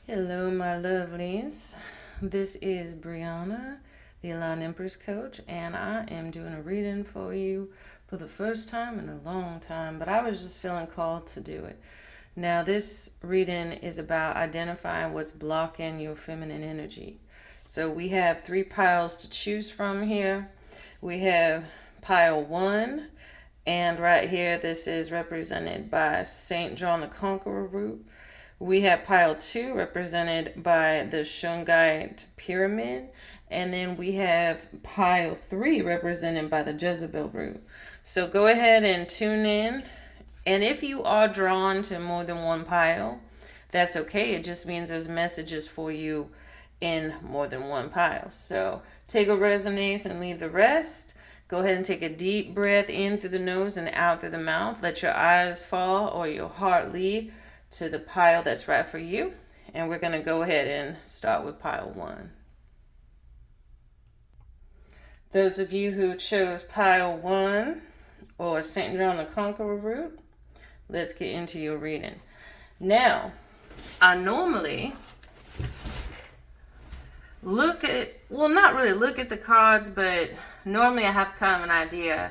Hello, my lovelies. This is Brianna, the Aligned Empress Coach, and I am doing a reading for you for the first time in a long time, but I was just feeling called to do it. Now, this reading is about identifying what's blocking your feminine energy. So, we have three piles to choose from here. We have pile 1, and right here, this is represented by St. John the Conqueror root. We have pile 2 represented by the Shungite pyramid. And then we have pile 3 represented by the Jezebel root. So go ahead and tune in. And if you are drawn to more than one pile, that's okay. It just means there's messages for you in more than one pile. So take what resonates and leave the rest. Go ahead and take a deep breath in through the nose and out through the mouth. Let your eyes fall or your heart lead to the pile that's right for you. And we're going to go ahead and start with pile 1. Those of you who chose pile 1 or St. John the Conqueror root, let's get into your reading. Now, I normally not really look at the cards, but normally I have kind of an idea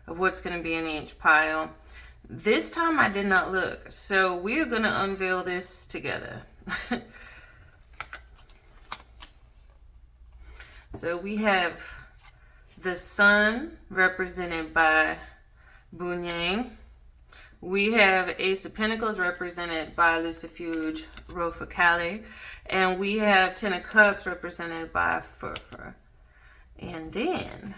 of what's going to be in each pile. This time I did not look, so we're going to unveil this together. So we have the sun represented by Bunyang. We have Ace of Pentacles represented by Lucifuge Rofocale. And we have Ten of Cups represented by Furfur. And then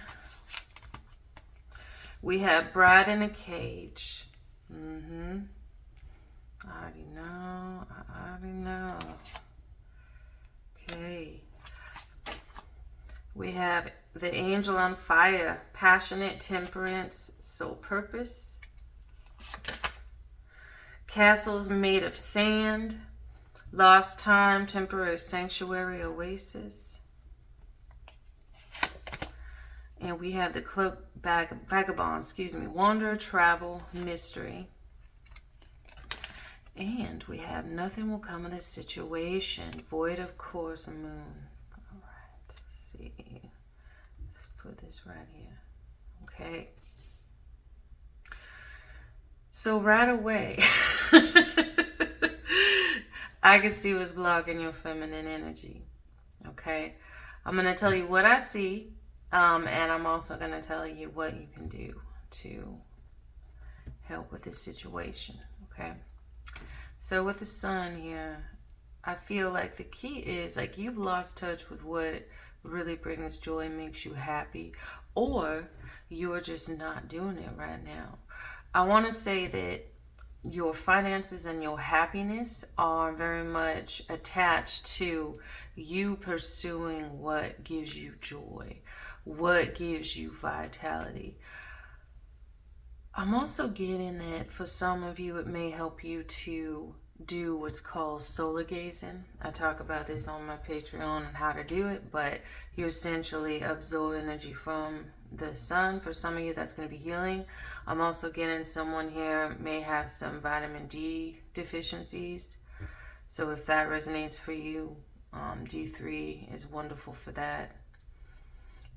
we have Bride in a Cage. I already know. Okay. We have the Angel on Fire, Passionate, Temperance, Soul Purpose. Castles Made of Sand, Lost Time, Temporary Sanctuary, Oasis. And we have the Cloak Vagabond, Wanderer, Travel, Mystery. And we have Nothing Will Come of This Situation, Void of Course, Moon. All right, let's see. Let's put this right here. Okay. So right away, I can see what's blocking your feminine energy. Okay. I'm going to tell you what I see. And I'm also going to tell you what you can do to help with this situation. Okay. So with the sun here, I feel like the key is like you've lost touch with what really brings joy, makes you happy, or you're just not doing it right now. I want to say that your finances and your happiness are very much attached to you pursuing what gives you joy, what gives you vitality. I'm also getting that for some of you, it may help you to do what's called solar gazing. I talk about this on my Patreon and how to do it, but you essentially absorb energy from the sun. For some of you, that's going to be healing. I'm also getting someone here may have some vitamin D deficiencies. So if that resonates for you, D3 is wonderful for that.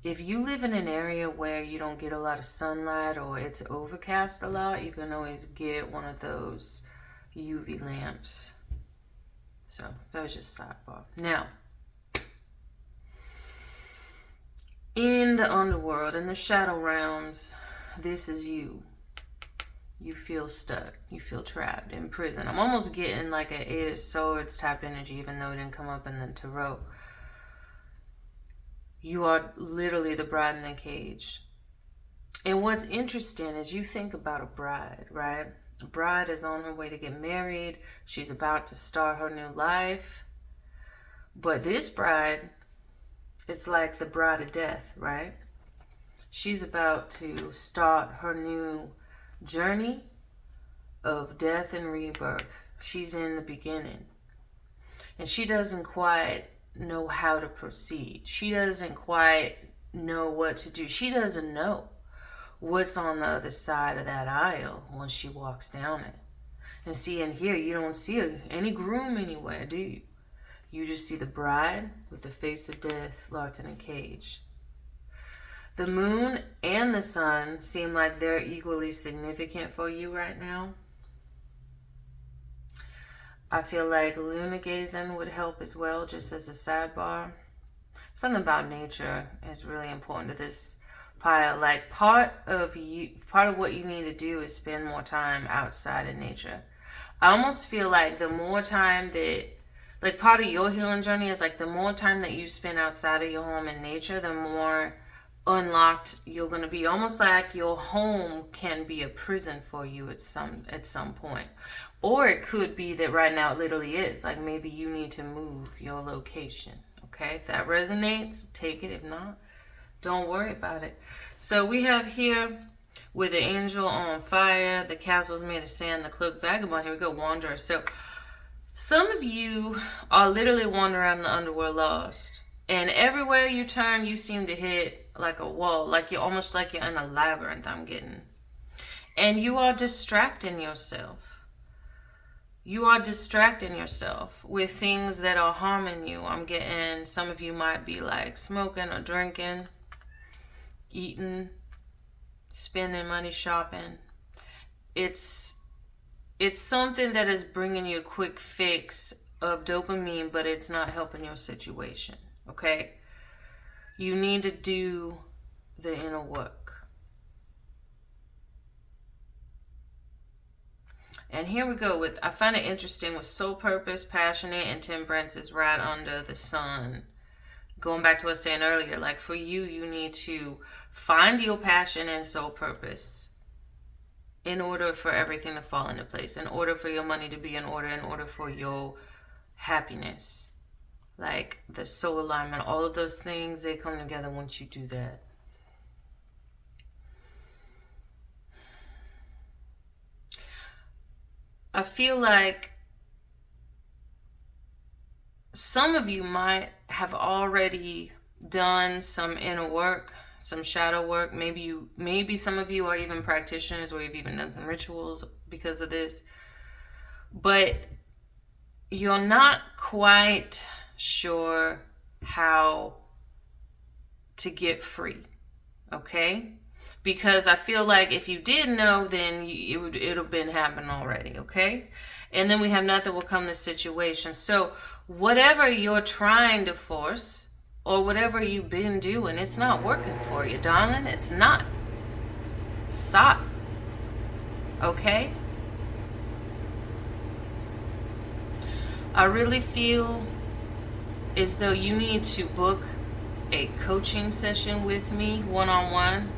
If you live in an area where you don't get a lot of sunlight or it's overcast a lot, you can always get one of those UV lamps. So that was just sidebar. Now, in the underworld, in the shadow realms, this is you. You feel stuck. You feel trapped in prison. I'm almost getting like an Eight of Swords type energy, even though it didn't come up in the tarot. You are literally the bride in the cage. And what's interesting is you think about a bride, right? A bride is on her way to get married. She's about to start her new life. But this bride is like the bride of death, right? She's about to start her new journey of death and rebirth. She's in the beginning. And she doesn't quite know how to proceed. She doesn't quite know what to do. She doesn't know what's on the other side of that aisle once she walks down it. And see, in here, you don't see any groom anywhere, do you? You just see the bride with the face of death locked in a cage. The moon and the sun seem like they're equally significant for you right now. I feel like lunar gazing would help as well, just as a sidebar. Something about nature is really important to this pile. Like part of what you need to do is spend more time outside in nature. I almost feel like the more time that, like part of your healing journey is like the more time that you spend outside of your home in nature, the more unlocked you're going to be. Almost like your home can be a prison for you at some point. Or it could be that right now it literally is. Like maybe you need to move your location. Okay, if that resonates, take it. If not, don't worry about it. So we have here with the angel on fire, the castle's made of sand, the cloaked vagabond. Here we go, wanderer. So some of you are literally wandering around the underworld lost. And everywhere you turn, you seem to hit like a wall. Like you're almost like you're in a labyrinth, I'm getting. And you are distracting yourself. You are distracting yourself with things that are harming you. I'm getting some of you might be like smoking or drinking, eating, spending money shopping. It's something that is bringing you a quick fix of dopamine, but it's not helping your situation, okay? You need to do the inner work. And here we go with, I find it interesting with soul purpose, passionate, and temperance is right under the sun. Going back to what I was saying earlier, like for you, you need to find your passion and soul purpose in order for everything to fall into place, in order for your money to be in order for your happiness. Like the soul alignment, all of those things, they come together once you do that. I feel like some of you might have already done some inner work, some shadow work. Maybe some of you are even practitioners or you've even done some rituals because of this. But you're not quite sure how to get free, okay? Because I feel like if you did know, then it would have been happening already, okay? And then we have nothing will come this situation. So whatever you're trying to force or whatever you've been doing, it's not working for you, darling. It's not. Stop, okay? I really feel as though you need to book a coaching session with me one-on-one.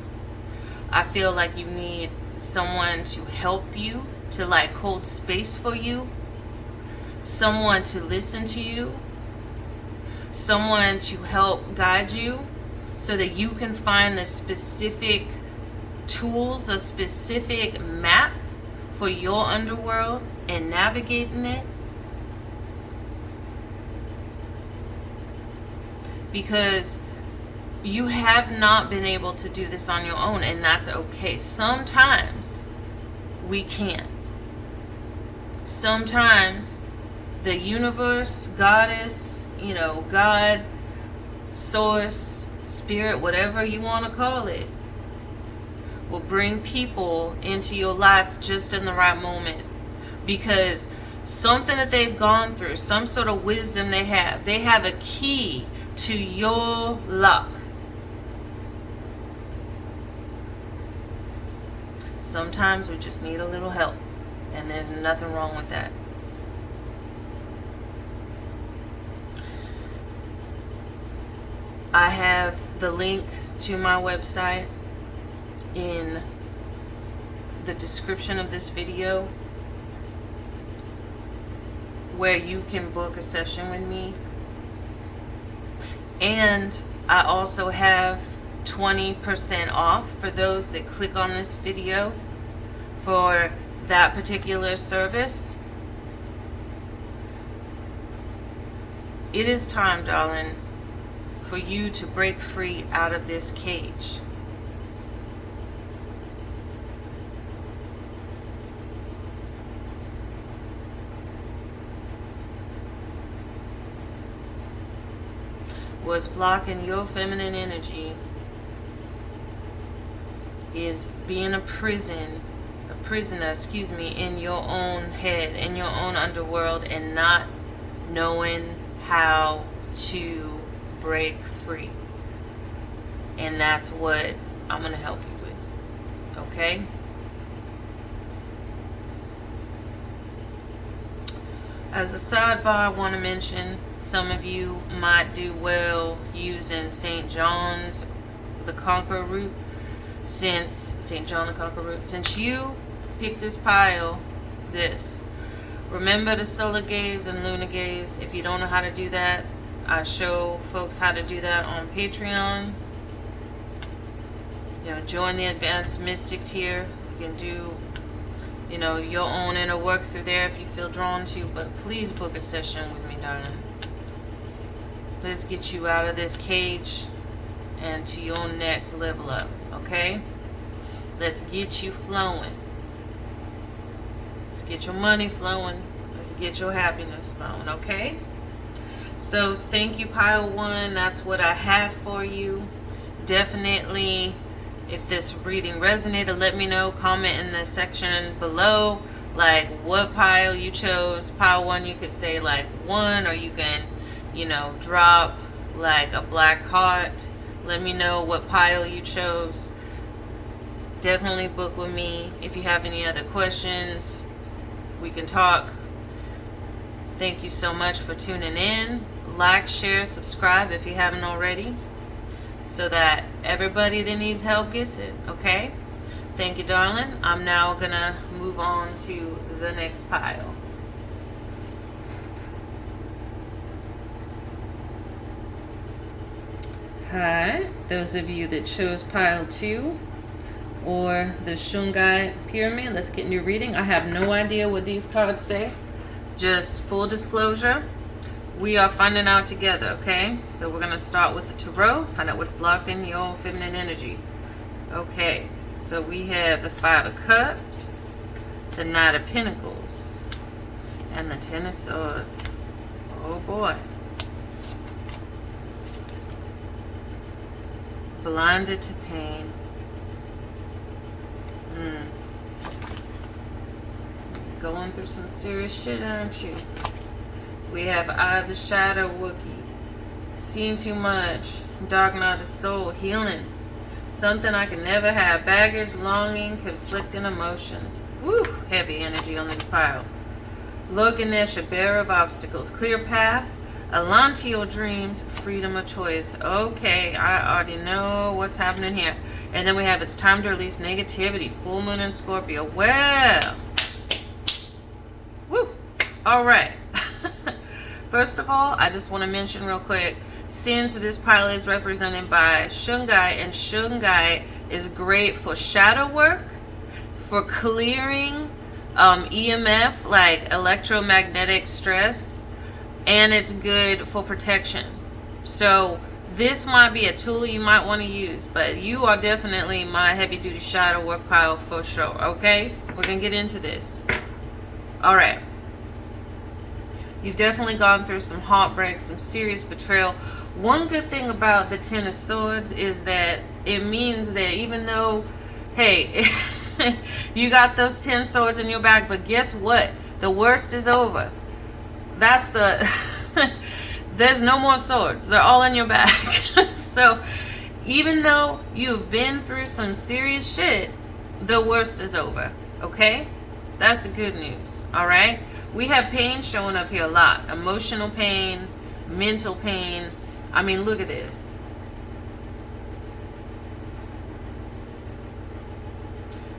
I feel like you need someone to help you, to like hold space for you, someone to listen to you, someone to help guide you so that you can find the specific tools, a specific map for your underworld and navigating it. Because you have not been able to do this on your own, and that's okay. Sometimes we can't. Sometimes the universe, goddess, God, source, spirit, whatever you want to call it, will bring people into your life just in the right moment. Because something that they've gone through, some sort of wisdom they have a key to your luck. Sometimes we just need a little help, and there's nothing wrong with that. I have the link to my website in the description of this video where you can book a session with me. And I also have 20% off for those that click on this video for that particular service. It is time, darling, for you to break free out of this cage. what's blocking your feminine energy is being a prisoner, in your own head, in your own underworld, and not knowing how to break free. And that's what I'm going to help you with. Okay? As a sidebar, I want to mention some of you might do well using St. John's the Conqueror root. Since you picked this pile, remember the solar gaze and lunar gaze. If you don't know how to do that, I show folks how to do that on Patreon. Join the Advanced Mystic tier. You can do, your own inner work through there if you feel drawn to, but please book a session with me, darling. Let's get you out of this cage and to your next level up, okay? Let's get you flowing. Let's get your money flowing. Let's get your happiness flowing, okay? So thank you, pile 1. That's what I have for you. Definitely, if this reading resonated, let me know. Comment in the section below, like what pile you chose. Pile 1, you could say like 1, or you can, drop like a black heart. Let me know what pile you chose. Definitely book with me. If you have any other questions, we can talk. Thank you so much for tuning in. Like, share, subscribe if you haven't already, so that everybody that needs help gets it, okay? Thank you, darling. I'm now gonna move on to the next pile. Hi, those of you that chose pile 2 or the Shungite pyramid, let's get into your reading. I have no idea what these cards say. Just full disclosure, we are finding out together, okay? So we're going to start with the tarot, find out what's blocking your feminine energy. Okay, so we have the 5 of Cups, the Knight of Pentacles, and the 10 of Swords. Oh boy. Blinded to pain. Going through some serious shit, aren't you? We have Eye of the Shadow Wookiee. Seen too much. Dark Night of the Soul. Healing. Something I can never have. Baggage, longing, conflicting emotions. Woo! Heavy energy on this pile. Loganesh, a bearer of obstacles. Clear path. Alantio dreams, freedom of choice. Okay, I already know what's happening here. And then we have it's time to release negativity. Full moon in Scorpio. Well, woo. All right. First of all, I just want to mention real quick, since this pile is represented by Shungite, and Shungite is great for shadow work, for clearing EMF, like electromagnetic stress, and it's good for protection. So this might be a tool you might want to use, but you are definitely my heavy duty shadow work pile for sure. Okay, we're gonna get into this. All right, you've definitely gone through some heartbreak, some serious betrayal. One good thing about the 10 of Swords is that it means that even though, hey, you got those 10 swords in your back, but guess what, the worst is over. That's the there's no more swords. They're all in your back. So even though you've been through some serious shit, the worst is over. Okay? That's the good news. Alright? We have pain showing up here a lot. Emotional pain, mental pain. I mean, look at this.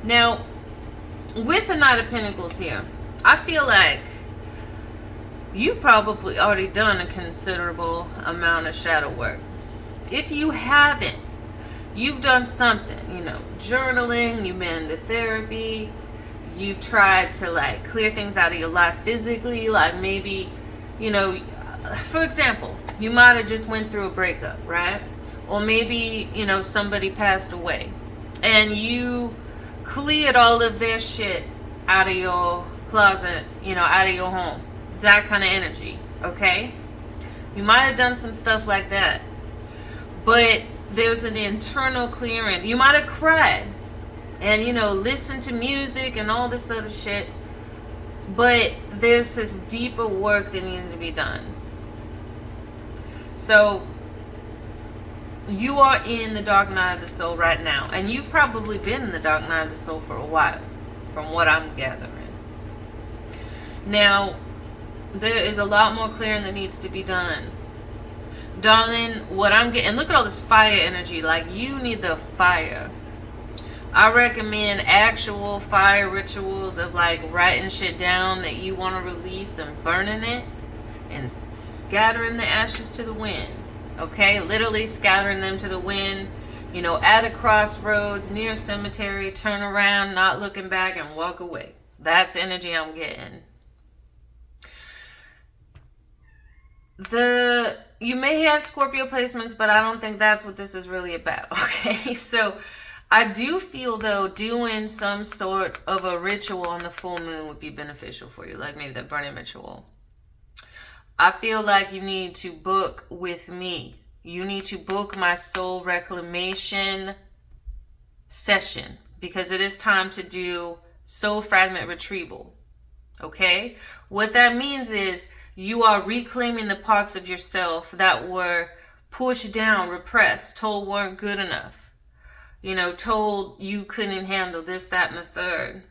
Now, with the Knight of Pentacles here, I feel like you've probably already done a considerable amount of shadow work. If you haven't, you've done something, journaling, you've been to therapy, you've tried to like clear things out of your life physically, like maybe, for example, you might have just went through a breakup, right? Or maybe, somebody passed away and you cleared all of their shit out of your closet, out of your home. That kind of energy, okay? You might have done some stuff like that. But there's an internal clearing. You might have cried and, you know, listened to music and all this other shit. But there's this deeper work that needs to be done. So you are in the dark night of the soul right now. And you've probably been in the dark night of the soul for a while, from what I'm gathering. Now, there is a lot more clearing that needs to be done. Darling, what I'm getting, and look at all this fire energy. Like, you need the fire. I recommend actual fire rituals of like writing shit down that you want to release and burning it and scattering the ashes to the wind. Okay, literally scattering them to the wind, you know, at a crossroads, near a cemetery, turn around, not looking back, and walk away. That's energy I'm getting. You may have Scorpio placements, but I don't think that's what this is really about. Okay, so I do feel though doing some sort of a ritual on the full moon would be beneficial for you, like maybe the burning ritual. I feel like you need to book with me. You need to book my soul reclamation session, because it is time to do soul fragment retrieval. Okay? What that means is you are reclaiming the parts of yourself that were pushed down, repressed, told weren't good enough. You know, told you couldn't handle this, that, and the third.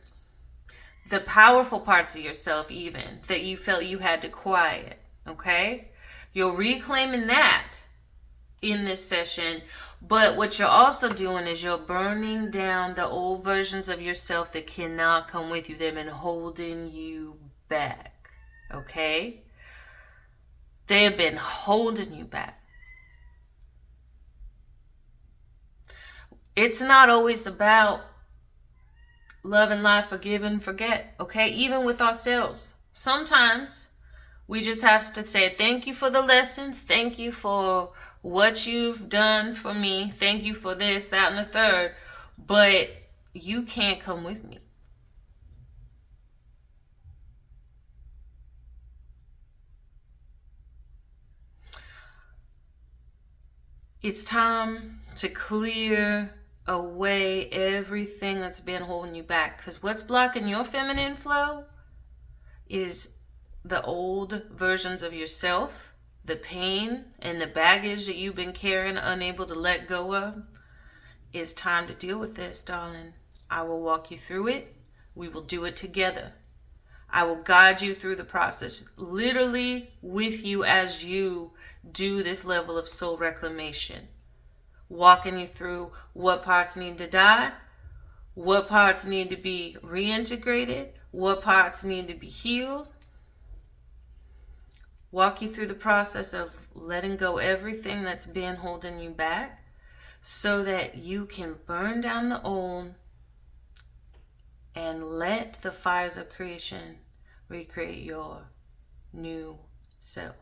The powerful parts of yourself even that you felt you had to quiet. Okay? You're reclaiming that in this session. But what you're also doing is you're burning down the old versions of yourself that cannot come with you. They've been holding you back. Okay? They have been holding you back. It's not always about love and life, forgive and forget. Okay? Even with ourselves. Sometimes we just have to say thank you for the lessons. Thank you for what you've done for me. Thank you for this, that, and the third. But you can't come with me. It's time to clear away everything that's been holding you back. Because what's blocking your feminine flow is the old versions of yourself, the pain and the baggage that you've been carrying, unable to let go of. It's time to deal with this, darling. I will walk you through it. We will do it together. I will guide you through the process, literally with you as you do this level of soul reclamation. Walking you through what parts need to die, what parts need to be reintegrated, what parts need to be healed. Walk you through the process of letting go everything that's been holding you back so that you can burn down the old and let the fires of creation recreate your new self.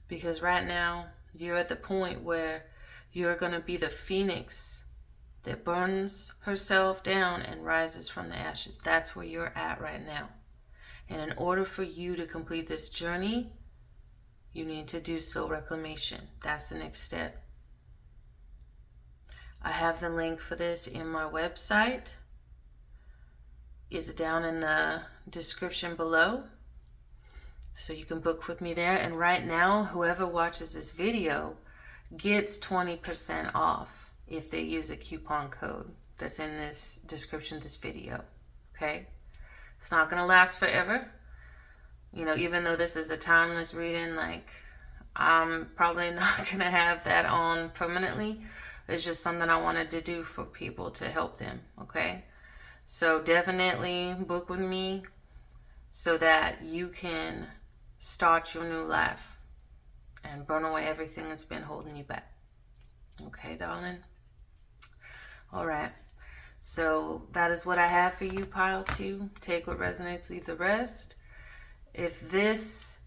Because right now, you're at the point where you're going to be the phoenix that burns herself down and rises from the ashes. That's where you're at right now. And in order for you to complete this journey, you need to do soul reclamation. That's the next step. I have the link for this in my website. It's down in the description below. So you can book with me there. And right now, whoever watches this video gets 20% off if they use a coupon code that's in this description of this video. Okay? It's not going to last forever. You know, even though this is a timeless reading, like, I'm probably not going to have that on permanently. It's just something I wanted to do for people to help them. Okay? So definitely book with me so that you can start your new life and burn away everything that's been holding you back. Okay, darling? All right. So that is what I have for you, pile 2. Take what resonates, leave the rest. If this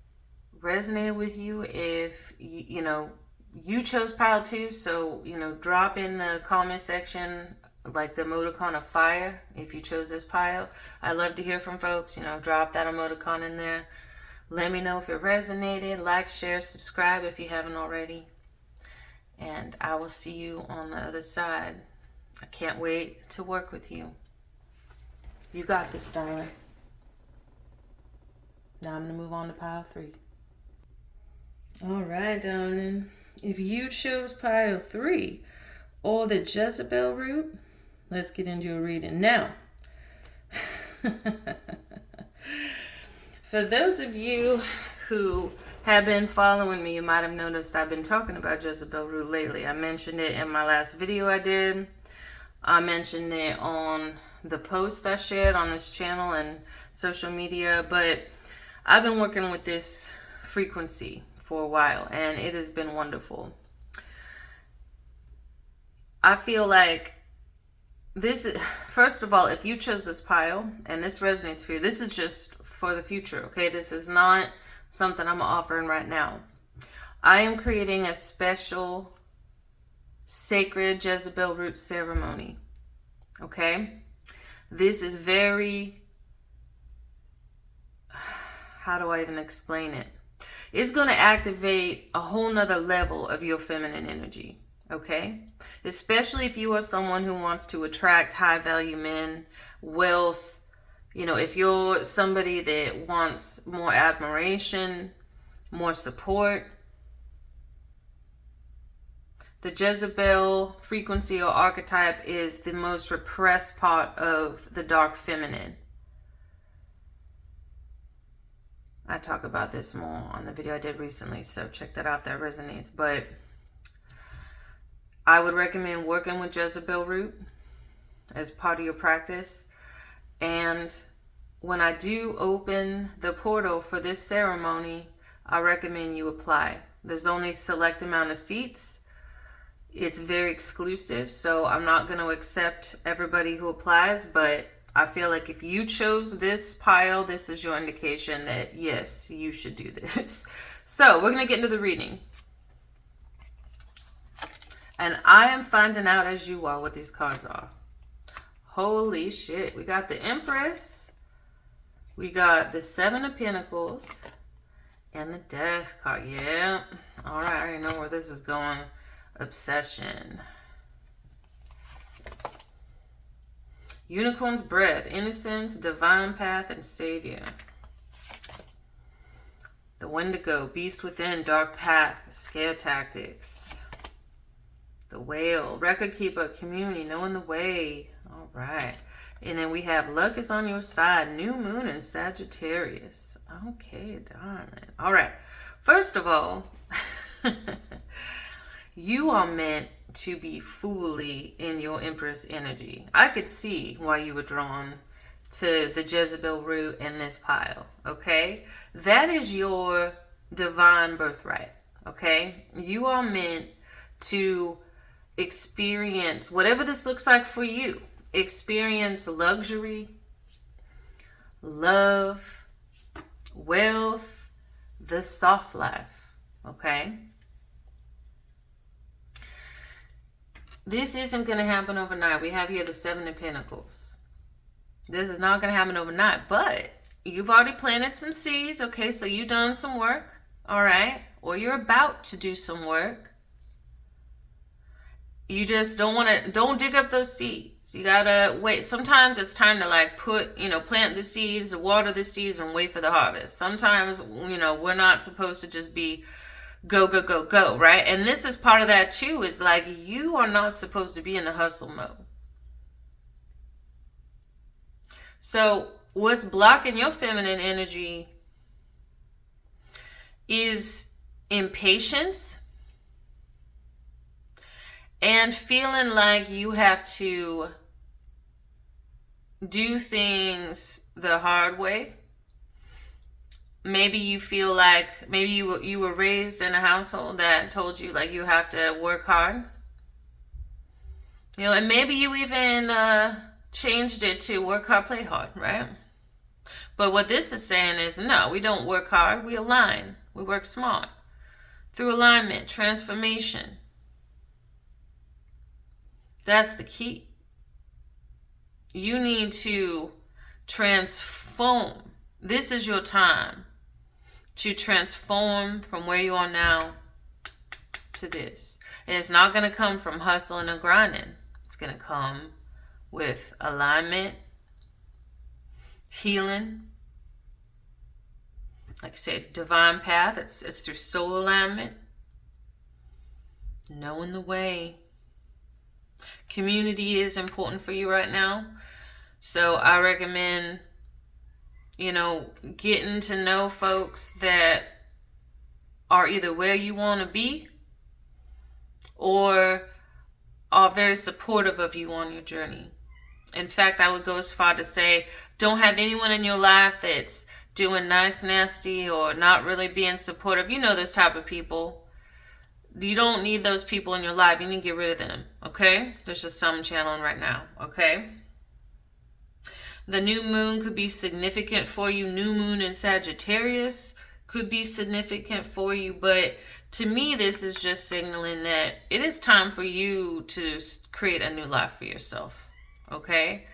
resonated with you, if you chose pile 2, so drop in the comment section like the emoticon of fire if you chose this pile. I love to hear from folks. Drop that emoticon in there. Let me know if it resonated. Like, share, subscribe if you haven't already. And I will see you on the other side. I can't wait to work with you. You got this, darling. Now I'm going to move on to pile 3. All right, darling. If you chose pile 3 or the Jezebel root, let's get into a reading now. For those of you who have been following me, you might have noticed I've been talking about Jezebel root lately. I mentioned it in my last video I did. I mentioned it on the post I shared on this channel and social media, but I've been working with this frequency for a while and it has been wonderful. I feel like this is, first of all, if you chose this pile and this resonates for you, this is just for the future, okay? This is not something I'm offering right now. I am creating a special sacred Jezebel root ceremony, okay? This is very, how do I even explain it? It's going to activate a whole nother level of your feminine energy, okay? Especially if you are someone who wants to attract high value men, wealth, you know, if you're somebody that wants more admiration, more support. The Jezebel frequency or archetype is the most repressed part of the dark feminine. I talk about this more on the video I did recently, so check that out if that resonates. But I would recommend working with Jezebel root as part of your practice. And when I do open the portal for this ceremony, I recommend you apply. There's only a select amount of seats. It's very exclusive, so I'm not going to accept everybody who applies, but I feel like if you chose this pile, this is your indication that yes, you should do this. So we're going to get into the reading. And I am finding out as you are what these cards are. Holy shit. We got the Empress. We got the 7 of Pentacles. And the Death card. Yeah. All right. I already know where this is going. Obsession. Unicorn's Breath. Innocence, Divine Path, and Savior. The Wendigo. Beast Within, Dark Path, Scare Tactics. The Whale. Record Keeper, Community, Knowing the Way. All right. And then we have Luck is on Your Side. New Moon and Sagittarius. Okay, darling. All right. First of all, you are meant to be fully in your Empress energy. I could see why you were drawn to the Jezebel root in this pile, okay? That is your divine birthright, okay? You are meant to experience, whatever this looks like for you, experience luxury, love, wealth, the soft life, okay? This isn't going to happen overnight. We have here the 7 of Pentacles. This is not going to happen overnight, but you've already planted some seeds, okay? So you've done some work, all right? Or you're about to do some work. You just don't dig up those seeds. You got to wait. Sometimes it's time to like plant the seeds, water the seeds, and wait for the harvest. Sometimes, we're not supposed to just be go, go, go, go, right? And this is part of that too, is like you are not supposed to be in the hustle mode. So what's blocking your feminine energy is impatience and feeling like you have to do things the hard way. Maybe you feel like you were raised in a household that told you like you have to work hard. And maybe you even changed it to work hard, play hard, right? But what this is saying is no, we don't work hard, we align. We work smart. Through alignment, transformation. That's the key. You need to transform. This is your time to transform from where you are now to this. And it's not going to come from hustling and grinding. It's going to come with alignment, healing. Like I said, divine path. It's through soul alignment. Knowing the way. Community is important for you right now. So I recommend, getting to know folks that are either where you want to be or are very supportive of you on your journey. In fact, I would go as far to say, don't have anyone in your life that's doing nice, nasty, or not really being supportive. You know those type of people. You don't need those people in your life. You need to get rid of them, okay? There's just some channeling right now, okay? The new moon could be significant for you. New moon in Sagittarius could be significant for you. But to me, this is just signaling that it is time for you to create a new life for yourself, okay?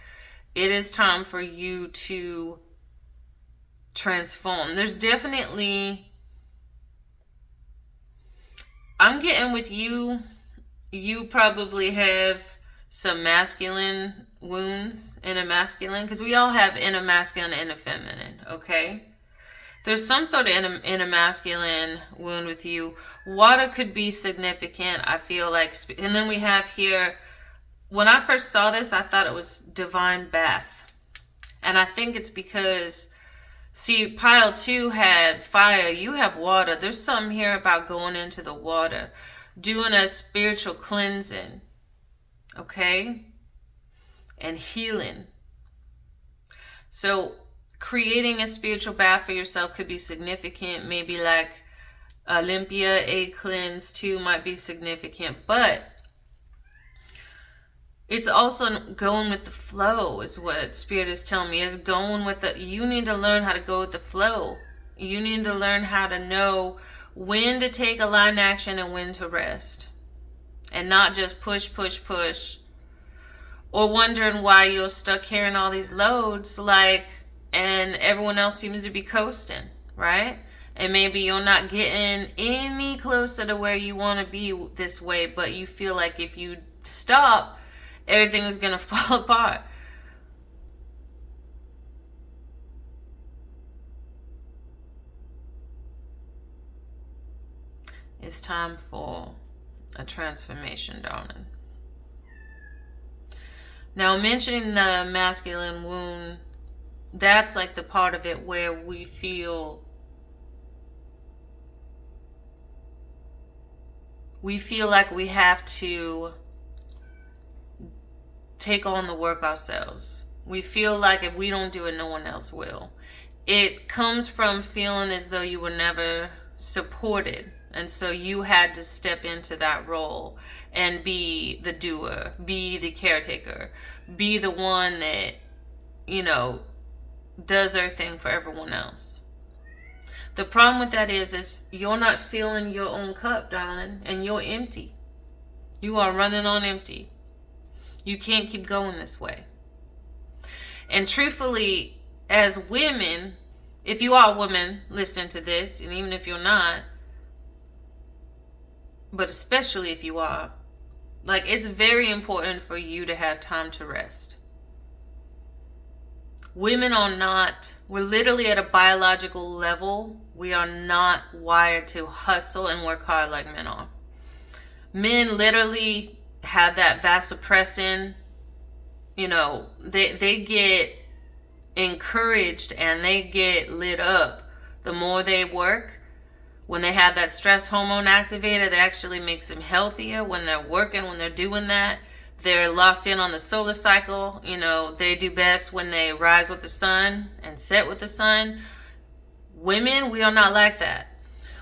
It is time for you to transform. There's definitely... I'm getting with you probably have some masculine wounds, inner masculine, because we all have inner masculine and inner feminine, okay? There's some sort of inner masculine wound with you. Water could be significant, I feel like. And then we have here, when I first saw this, I thought it was divine bath. And I think it's because... See, pile 2 had fire. You have water. There's something here about going into the water. Doing a spiritual cleansing. Okay? And healing. So, creating a spiritual bath for yourself could be significant. Maybe like Olympia, a cleanse too might be significant. But it's also going with the flow is what Spirit is telling me. Is going with the... You need to learn how to go with the flow. You need to learn how to know when to take aligned action and when to rest. And not just push, push, push. Or wondering why you're stuck carrying all these loads and everyone else seems to be coasting, right? And maybe you're not getting any closer to where you want to be this way, but you feel like if you stop... everything is going to fall apart. It's time for a transformation, darling. Now, mentioning the masculine wound, that's like the part of it where we feel like we have to take on the work ourselves. We feel like if we don't do it, no one else will. It comes from feeling as though you were never supported. And so you had to step into that role and be the doer, be the caretaker, be the one that, does everything for everyone else. The problem with that is you're not filling your own cup, darling, and you're empty. You are running on empty. You can't keep going this way. And truthfully, as women, if you are a woman listening to this, and even if you're not, but especially if you are, it's very important for you to have time to rest. Women are not, we're literally at a biological level. We are not wired to hustle and work hard like men are. Men literally have that vasopressin, they get encouraged and they get lit up the more they work. When they have that stress hormone activated, that actually makes them healthier. When they're working, when they're doing that, they're locked in on the solar cycle. They do best when they rise with the sun and set with the sun. Women, we are not like that.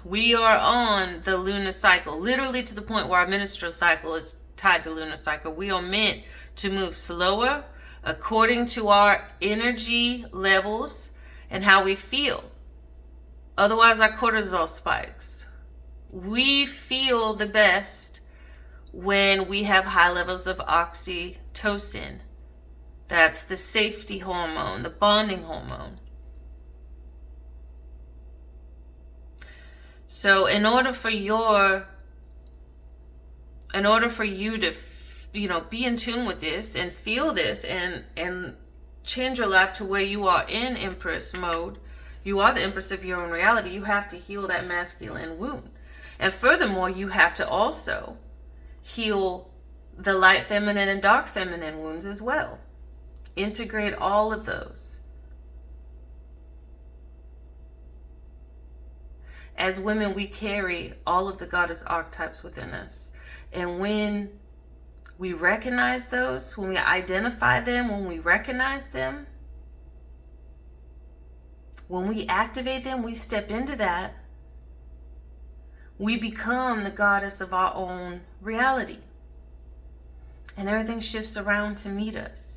We are on the lunar cycle, literally to the point where our menstrual cycle is tied to lunar cycle. We are meant to move slower according to our energy levels and how we feel. Otherwise, our cortisol spikes. We feel the best when we have high levels of oxytocin. That's the safety hormone, the bonding hormone. So in order for you to, be in tune with this and feel this and change your life to where you are in Empress mode, you are the Empress of your own reality, you have to heal that masculine wound. And furthermore, you have to also heal the light feminine and dark feminine wounds as well. Integrate all of those. As women, we carry all of the goddess archetypes within us. And when we recognize those, when we identify them, when we recognize them, when we activate them, we step into that, we become the goddess of our own reality. And everything shifts around to meet us.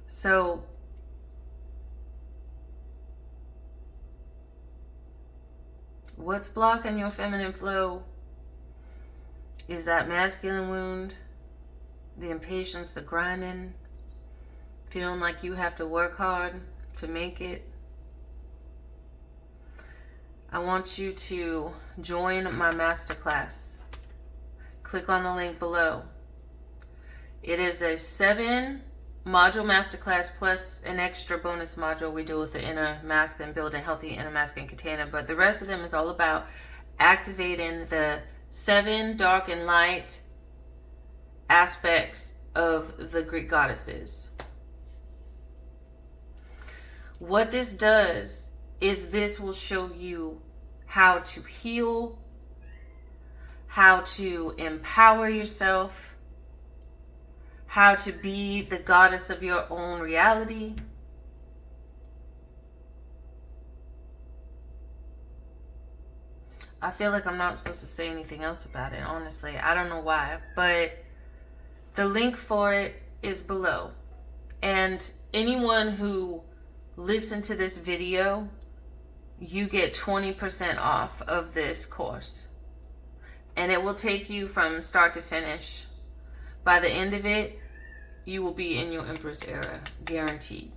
So what's blocking your feminine flow is that masculine wound, the impatience, the grinding, feeling like you have to work hard to make it. I want you to join my masterclass. Click on the link below. It is a 7-module masterclass plus an extra bonus module we do with the inner masculine, build a healthy inner masculine container. But the rest of them is all about activating the 7 dark and light aspects of the Greek goddesses. What this does is this will show you how to heal, how to empower yourself, how to be the goddess of your own reality. I feel like I'm not supposed to say anything else about it, honestly. I don't know why, but the link for it is below. And anyone who listened to this video, you get 20% off of this course. And it will take you from start to finish. By the end of it, you will be in your Empress era, guaranteed.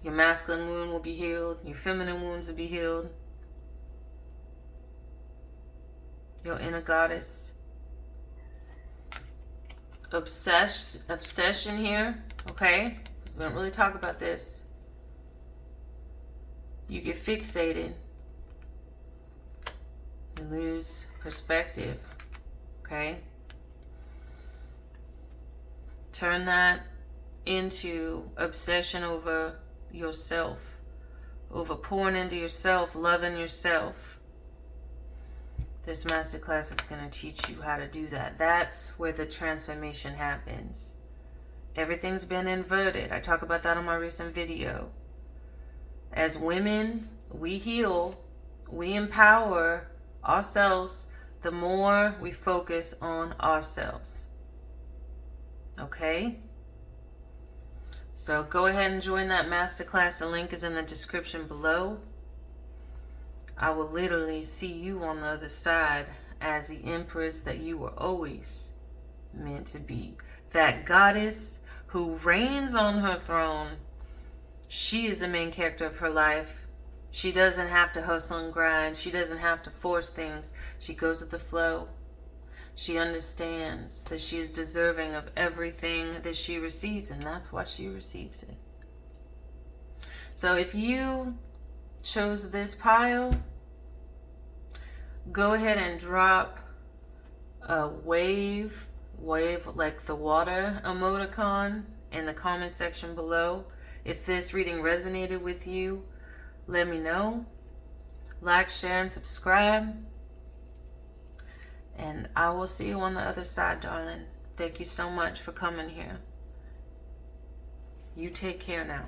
Your masculine wound will be healed. Your feminine wounds will be healed. Your inner goddess obsession here, okay? We don't really talk about this. You get fixated. You lose perspective, okay? Turn that into obsession over yourself, over pouring into yourself, loving yourself. This masterclass is going to teach you how to do that. That's where the transformation happens. Everything's been inverted. I talk about that on my recent video. As women, we heal, we empower ourselves the more we focus on ourselves. Okay? So go ahead and join that masterclass. The link is in the description below. I will literally see you on the other side as the Empress that you were always meant to be. That goddess who reigns on her throne. She is the main character of her life. She doesn't have to hustle and grind. She doesn't have to force things. She goes with the flow. She understands that she is deserving of everything that she receives, and that's why she receives it. So if you chose this pile, go ahead and drop a wave like the water emoticon in the comment section below. If this reading resonated with you, let me know. Like, share, and subscribe. And I will see you on the other side, darling. Thank you so much for coming here. You take care now.